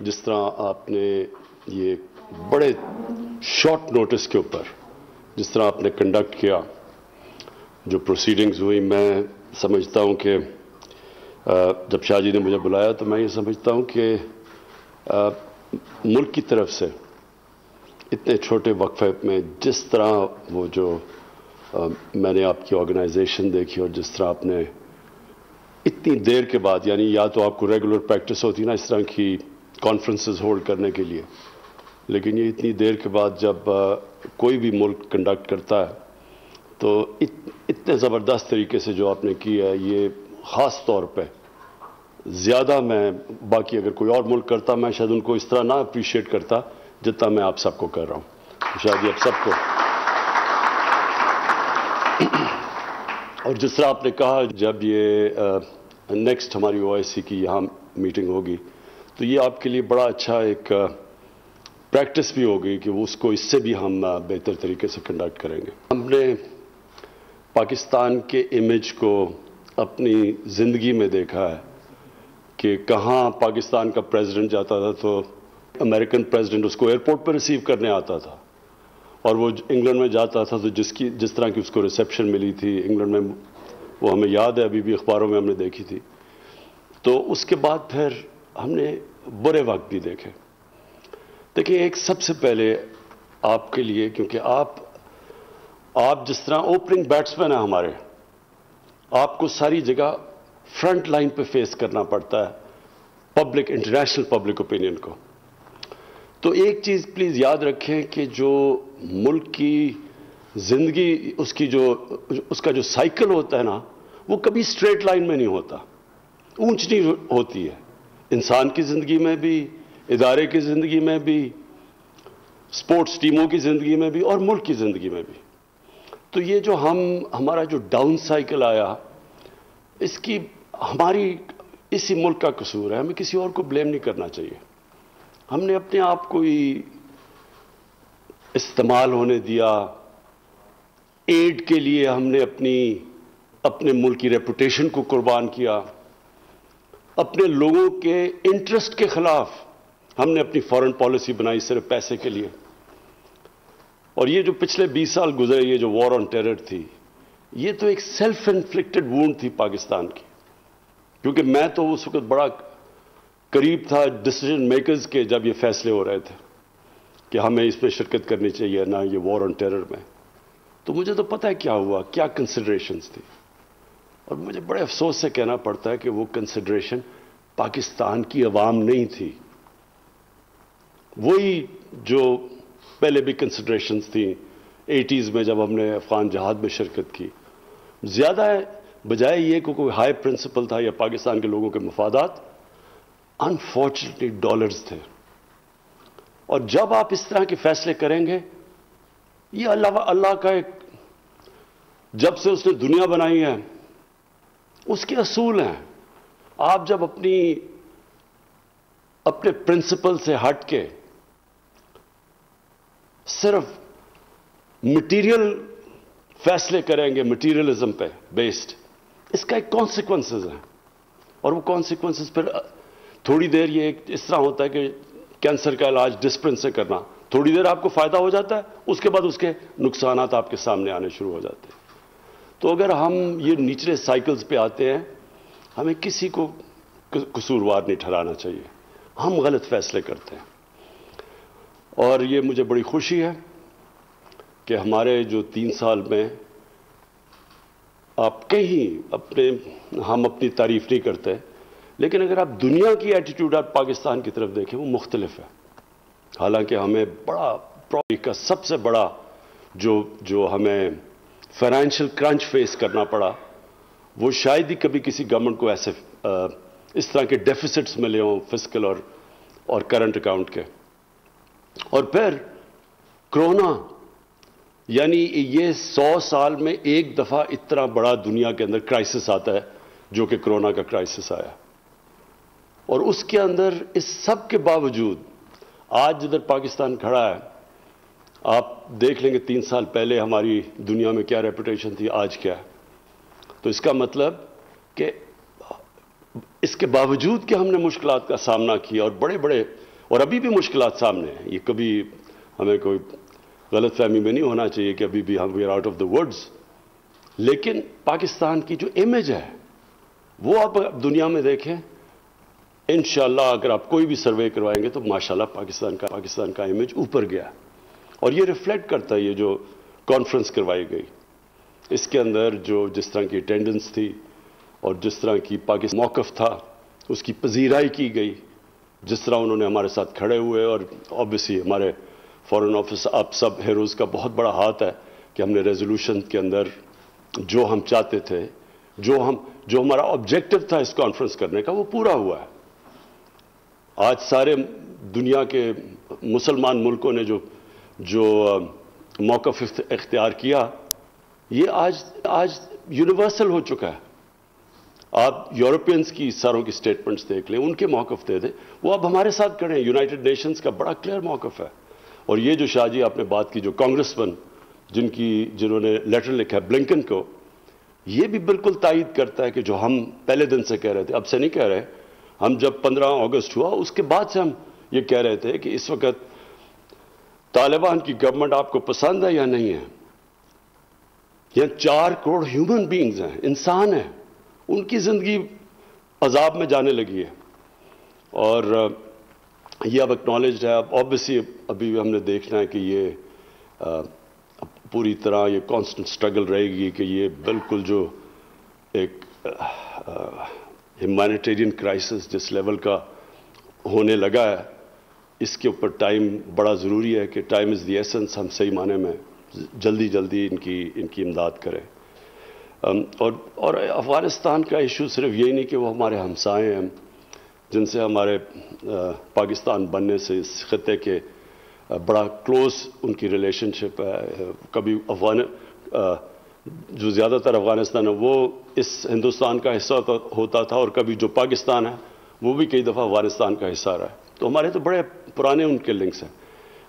جس طرح آپ نے یہ بڑے شارٹ نوٹس کے اوپر جس طرح آپ نے کنڈکٹ کیا، جو پروسیڈنگز ہوئی، میں سمجھتا ہوں کہ جب شاہ جی نے مجھے بلایا تو میں یہ سمجھتا ہوں کہ ملک کی طرف سے اتنے چھوٹے وقفے میں جس طرح وہ جو میں نے آپ کی آرگنائزیشن دیکھی اور جس طرح آپ نے اتنی دیر کے بعد، یعنی یا تو آپ کو ریگولر پریکٹس ہوتی نا اس طرح کی کانفرنسز ہولڈ کرنے کے لیے، لیکن یہ اتنی دیر کے بعد جب کوئی بھی ملک کنڈکٹ کرتا ہے تو اتنے زبردست طریقے سے جو آپ نے کی ہے، یہ خاص طور پہ زیادہ میں باقی اگر کوئی اور ملک کرتا میں شاید ان کو اس طرح نہ اپریشیٹ کرتا جتنا میں آپ سب کو کر رہا ہوں، شاید یہ آپ سب کو۔ اور جس طرح آپ نے کہا جب یہ نیکسٹ ہماری OIC کی یہاں میٹنگ ہوگی تو یہ آپ کے لیے بڑا اچھا ایک پریکٹس بھی ہوگی کہ وہ اس کو اس سے بھی ہم بہتر طریقے سے کنڈکٹ کریں گے۔ ہم نے پاکستان کے امیج کو اپنی زندگی میں دیکھا ہے کہ کہاں پاکستان کا پریزیڈنٹ جاتا تھا تو امریکن پریزیڈنٹ اس کو ایئرپورٹ پر ریسیو کرنے آتا تھا، اور وہ انگلینڈ میں جاتا تھا تو جس طرح کی اس کو ریسیپشن ملی تھی انگلینڈ میں، وہ ہمیں یاد ہے، ابھی بھی اخباروں میں ہم نے دیکھی تھی۔ تو اس کے بعد پھر ہم نے برے وقت بھی دیکھے۔ دیکھیں، ایک سب سے پہلے آپ کے لیے، کیونکہ آپ جس طرح اوپننگ بیٹسمین ہیں ہمارے، آپ کو ساری جگہ فرنٹ لائن پہ فیس کرنا پڑتا ہے پبلک، انٹرنیشنل پبلک اوپینین کو۔ تو ایک چیز پلیز یاد رکھیں کہ جو ملک کی زندگی، اس کا جو سائیکل ہوتا ہے نا، وہ کبھی اسٹریٹ لائن میں نہیں ہوتا، اونچ نہیں ہوتی ہے، انسان کی زندگی میں بھی، ادارے کی زندگی میں بھی، سپورٹس ٹیموں کی زندگی میں بھی، اور ملک کی زندگی میں بھی۔ تو یہ جو ہمارا جو ڈاؤن سائیکل آیا، اس کی ہماری اسی ملک کا قصور ہے، ہمیں کسی اور کو بلیم نہیں کرنا چاہیے۔ ہم نے اپنے آپ کو ہی استعمال ہونے دیا، ایڈ کے لیے ہم نے اپنے ملک کی ریپوٹیشن کو قربان کیا، اپنے لوگوں کے انٹرسٹ کے خلاف ہم نے اپنی فارن پالیسی بنائی صرف پیسے کے لیے۔ اور یہ جو پچھلے 20 سال گزرے، یہ جو وار آن ٹیرر تھی، یہ تو ایک سیلف انفلکٹڈ وونڈ تھی پاکستان کی، کیونکہ میں تو اس وقت بڑا قریب تھا ڈیسیژن میکرز کے جب یہ فیصلے ہو رہے تھے کہ ہمیں اس میں شرکت کرنی چاہیے نہ یہ وار آن ٹیرر میں۔ تو مجھے تو پتہ ہے کیا ہوا، کیا کنسیڈریشنز تھی، اور مجھے بڑے افسوس سے کہنا پڑتا ہے کہ وہ کنسیڈریشن پاکستان کی عوام نہیں تھی، وہی جو پہلے بھی کنسیڈریشنز تھیں 80s میں جب ہم نے افغان جہاد میں شرکت کی۔ زیادہ ہے بجائے یہ کہ کوئی ہائی پرنسپل تھا یا پاکستان کے لوگوں کے مفادات، انفارچونیٹلی ڈالرز تھے۔ اور جب آپ اس طرح کے فیصلے کریں گے، یہ اللہ کا ایک، جب سے اس نے دنیا بنائی ہے اس کے اصول ہیں۔ آپ جب اپنے پرنسپل سے ہٹ کے صرف مٹیریل فیصلے کریں گے، مٹیریلزم پہ بیسڈ، اس کا ایک کانسیکوینسز ہیں، اور وہ کانسیکوینسز پھر تھوڑی دیر یہ اس طرح ہوتا ہے کہ کینسر کا علاج ڈسپلن سے کرنا، تھوڑی دیر آپ کو فائدہ ہو جاتا ہے، اس کے بعد اس کے نقصانات آپ کے سامنے آنے شروع ہو جاتے ہیں۔ تو اگر ہم یہ نچلے سائیکلز پہ آتے ہیں، ہمیں کسی کو قصوروار نہیں ٹھہرانا چاہیے، ہم غلط فیصلے کرتے ہیں۔ اور یہ مجھے بڑی خوشی ہے کہ ہمارے جو 3 سال میں آپ کہیں ہم اپنی تعریف نہیں کرتے، لیکن اگر آپ دنیا کی ایٹیٹیوڈ آپ پاکستان کی طرف دیکھیں، وہ مختلف ہے۔ حالانکہ ہمیں کا سب سے بڑا جو ہمیں فائنینشیل کرنچ فیس کرنا پڑا، وہ شاید ہی کبھی کسی گورنمنٹ کو ایسے اس طرح کے ڈیفیسٹس ملے ہوں فسکل اور کرنٹ اکاؤنٹ کے۔ اور پھر کرونا، یعنی یہ 100 سال میں ایک دفعہ اتنا بڑا دنیا کے اندر کرائسس آتا ہے جو کہ کرونا کا کرائسس آیا، اور اس کے اندر اس سب کے باوجود آج جدھر پاکستان کھڑا ہے، آپ دیکھ لیں گے 3 سال پہلے ہماری دنیا میں کیا ریپوٹیشن تھی، آج کیا ہے۔ تو اس کا مطلب کہ اس کے باوجود کہ ہم نے مشکلات کا سامنا کیا اور بڑے بڑے اور ابھی بھی مشکلات سامنے ہیں، یہ کبھی ہمیں کوئی غلط فہمی میں نہیں ہونا چاہیے کہ ابھی بھی ہم we are out of the woods, لیکن پاکستان کی جو امیج ہے وہ آپ دنیا میں دیکھیں، انشاءاللہ اگر آپ کوئی بھی سروے کروائیں گے تو ماشاءاللہ پاکستان کا امیج اوپر گیا، اور یہ ریفلیکٹ کرتا ہے یہ جو کانفرنس کروائی گئی، اس کے اندر جو جس طرح کی اٹینڈنس تھی اور جس طرح کی پاکستان موقف تھا اس کی پذیرائی کی گئی، جس طرح انہوں نے ہمارے ساتھ کھڑے ہوئے، اور آبویسلی ہمارے فارن آفس آپ سب ہیروز کا بہت بڑا ہاتھ ہے کہ ہم نے ریزولوشن کے اندر جو ہم چاہتے تھے، جو ہمارا آبجیکٹو تھا اس کانفرنس کرنے کا، وہ پورا ہوا ہے۔ آج سارے دنیا کے مسلمان ملکوں نے جو موقف اختیار کیا، یہ آج یونیورسل ہو چکا ہے۔ آپ یورپینز کی ساروں کی سٹیٹمنٹس دیکھ لیں، ان کے موقف تھے وہ اب ہمارے ساتھ کھڑے ہیں۔ یونائٹڈ نیشنز کا بڑا کلیئر موقف ہے، اور یہ جو شاہ جی آپ نے بات کی، جو کانگریس مین جنہوں نے لیٹر لکھا ہے بلنکن کو، یہ بھی بالکل تائید کرتا ہے کہ جو ہم پہلے دن سے کہہ رہے تھے، اب سے نہیں کہہ رہے، ہم جب 15 اگست ہوا اس کے بعد سے ہم یہ کہہ رہے تھے کہ اس وقت طالبان کی گورنمنٹ آپ کو پسند ہے یا نہیں ہے؟ یہ 4 کروڑ ہیومن بینگز ہیں، انسان ہیں، ان کی زندگی عذاب میں جانے لگی ہے، اور یہ اب اکنالجڈ ہے۔ اب آبویسلی ابھی ہم نے دیکھنا ہے کہ یہ پوری طرح یہ کانسٹنٹ سٹرگل رہے گی کہ یہ بالکل جو ایک ہیومینیٹیرین کرائسس جس لیول کا ہونے لگا ہے، اس کے اوپر ٹائم بڑا ضروری ہے کہ ٹائم از دی ایسنس، ہم صحیح معنی میں جلدی ان کی امداد کریں۔ اور افغانستان کا ایشو صرف یہی نہیں کہ وہ ہمارے ہمسائے ہیں جن سے ہمارے پاکستان بننے سے اس خطے کے بڑا کلوز ان کی ریلیشن شپ ہے۔ کبھی جو زیادہ تر افغانستان ہے وہ اس ہندوستان کا حصہ ہوتا تھا، اور کبھی جو پاکستان ہے وہ بھی کئی دفعہ افغانستان کا حصہ رہا ہے، تو ہمارے تو بڑے پرانے ان کے لنکس ہیں،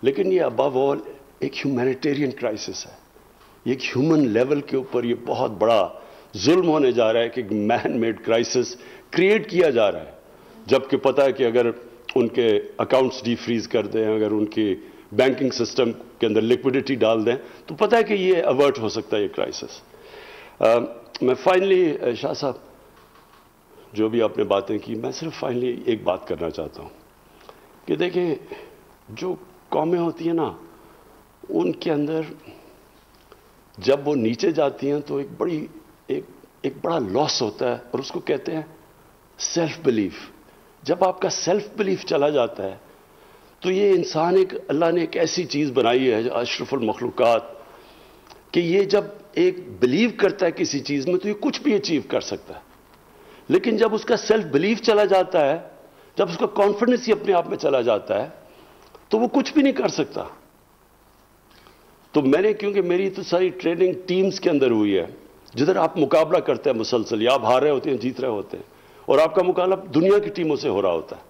لیکن یہ ابو آل ایک ہیومینیٹیرین کرائسس ہے۔ یہ ایک ہیومن لیول کے اوپر یہ بہت بڑا ظلم ہونے جا رہا ہے کہ مین میڈ کرائسس کریٹ کیا جا رہا ہے، جبکہ پتہ ہے کہ اگر ان کے اکاؤنٹس ڈی فریز کر دیں، اگر ان کی بینکنگ سسٹم کے اندر لیکوڈیٹی ڈال دیں، تو پتہ ہے کہ یہ اوارٹ ہو سکتا ہے یہ کرائسس۔ میں فائنلی شاہ صاحب جو بھی آپ نے باتیں کی، میں صرف فائنلی ایک بات کرنا چاہتا ہوں کہ دیکھیں جو قومیں ہوتی ہیں نا، ان کے اندر جب وہ نیچے جاتی ہیں تو ایک بڑا لاس ہوتا ہے، اور اس کو کہتے ہیں سیلف بلیف۔ جب آپ کا سیلف بلیف چلا جاتا ہے تو یہ انسان اللہ نے ایک ایسی چیز بنائی ہے اشرف المخلوقات، کہ یہ جب ایک بلیو کرتا ہے کسی چیز میں تو یہ کچھ بھی اچیو کر سکتا ہے، لیکن جب اس کا سیلف بلیف چلا جاتا ہے، جب اس کا کانفیڈنس ہی اپنے آپ میں چلا جاتا ہے، تو وہ کچھ بھی نہیں کر سکتا۔ تو میں نے کیونکہ میری تو ساری ٹریننگ ٹیمز کے اندر ہوئی ہے، جدھر آپ مقابلہ کرتے ہیں مسلسل، یا آپ ہار رہے ہوتے ہیں جیت رہے ہوتے ہیں، اور آپ کا مقابلہ دنیا کی ٹیموں سے ہو رہا ہوتا ہے،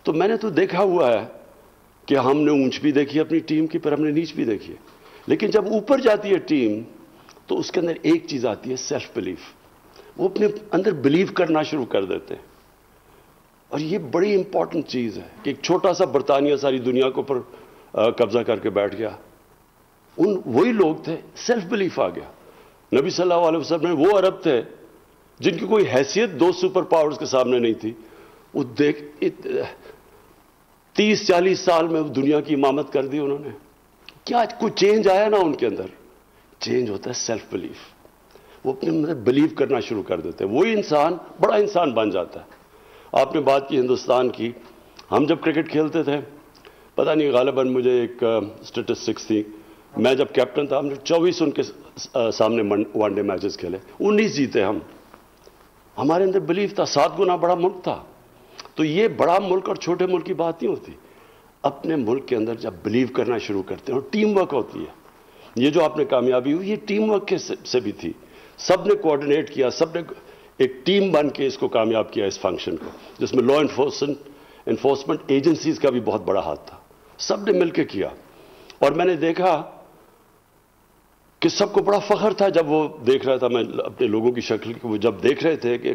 تو میں نے تو دیکھا ہوا ہے کہ ہم نے اونچ بھی دیکھی اپنی ٹیم کی، پھر ہم نے نیچ بھی دیکھی ہے، لیکن جب اوپر جاتی ہے ٹیم تو اس کے اندر ایک چیز آتی ہے سیلف بلیف۔ وہ اپنے اندر بلیو کرنا شروع کر دیتے ہیں، اور یہ بڑی امپورٹنٹ چیز ہے کہ ایک چھوٹا سا برطانیہ ساری دنیا کو پر قبضہ کر کے بیٹھ گیا، وہی لوگ تھے، سیلف بلیف آ گیا۔ نبی صلی اللہ علیہ وسلم میں وہ عرب تھے جن کی کوئی حیثیت 2 سپر پاورز کے سامنے نہیں تھی، وہ 30-40 سال میں دنیا کی امامت کر دی انہوں نے۔ کیا کوئی چینج آیا نا ان کے اندر؟ چینج ہوتا ہے سیلف بلیف، وہ اپنے اندر بلیو کرنا شروع کر دیتے ہیں، وہی انسان بڑا انسان بن جاتا ہے۔ آپ نے بات کی ہندوستان کی، ہم جب کرکٹ کھیلتے تھے، پتہ نہیں غالباً مجھے ایک سٹیٹسٹکس تھی، میں جب کیپٹن تھا ہم نے 24 ان کے سامنے ون ڈے میچز کھیلے، 19 جیتے ہم۔ ہمارے اندر بلیف تھا، 7 گنا بڑا ملک تھا۔ تو یہ بڑا ملک اور چھوٹے ملک کی بات نہیں ہوتی، اپنے ملک کے اندر جب بلیو کرنا شروع کرتے ہیں، اور ٹیم ورک ہوتی ہے، یہ جو آپ نے کامیابی ہوئی یہ ٹیم ورک سے بھی تھی، سب نے کوآرڈینیٹ کیا، سب نے ایک ٹیم بن کے اس کو کامیاب کیا، اس فنکشن کو، جس میں لا انفورسمنٹ ایجنسیز کا بھی بہت بڑا ہاتھ تھا، سب نے مل کے کیا۔ اور میں نے دیکھا کہ سب کو بڑا فخر تھا جب وہ دیکھ رہا تھا، میں اپنے لوگوں کی شکل وہ جب دیکھ رہے تھے کہ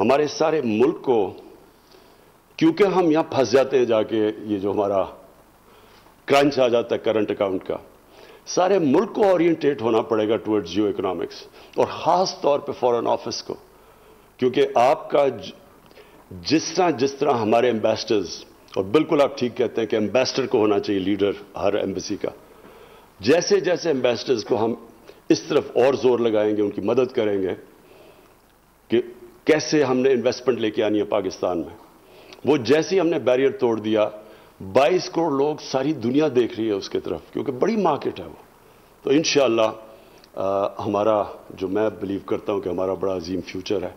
ہمارے سارے ملک کو، کیونکہ ہم یہاں پھنس جاتے ہیں جا کے، یہ جو ہمارا کرنچ آ جاتا ہے کرنٹ اکاؤنٹ کا، سارے ملک کو اورینٹیٹ ہونا پڑے گا ٹورڈ جیو اکنامکس، اور خاص طور پہ فارن آفس کو، کیونکہ آپ کا جس طرح ہمارے ایمبیسڈرز، اور بالکل آپ ٹھیک کہتے ہیں کہ ایمبیسڈر کو ہونا چاہیے لیڈر ہر ایمبیسی کا، جیسے جیسے ایمبیسڈرز کو ہم اس طرف اور زور لگائیں گے، ان کی مدد کریں گے کہ کیسے ہم نے انویسٹمنٹ لے کے آنی ہے پاکستان میں، وہ جیسے ہی ہم نے بیریئر توڑ دیا، 22 کروڑ لوگ ساری دنیا دیکھ رہی ہے اس کی طرف، کیونکہ بڑی مارکیٹ ہے وہ، تو انشاءاللہ ہمارا جو میں بلیو کرتا ہوں کہ ہمارا بڑا عظیم فیوچر ہے،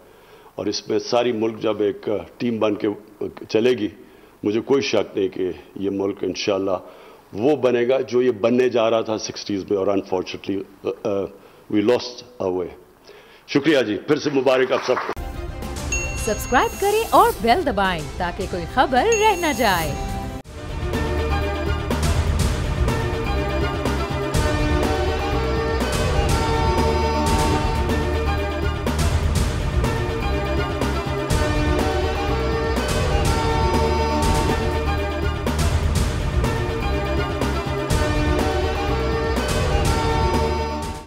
اور اس میں ساری ملک جب ایک ٹیم بن کے چلے گی، مجھے کوئی شک نہیں کہ یہ ملک انشاءاللہ وہ بنے گا جو یہ بننے جا رہا تھا 60s میں، اور انفارچونیٹلی وی لاسٹ آور وے۔ شکریہ جی، پھر سے مبارک آپ سب کو۔ سبسکرائب کریں اور بیل دبائیں تاکہ کوئی خبر رہ نہ جائے۔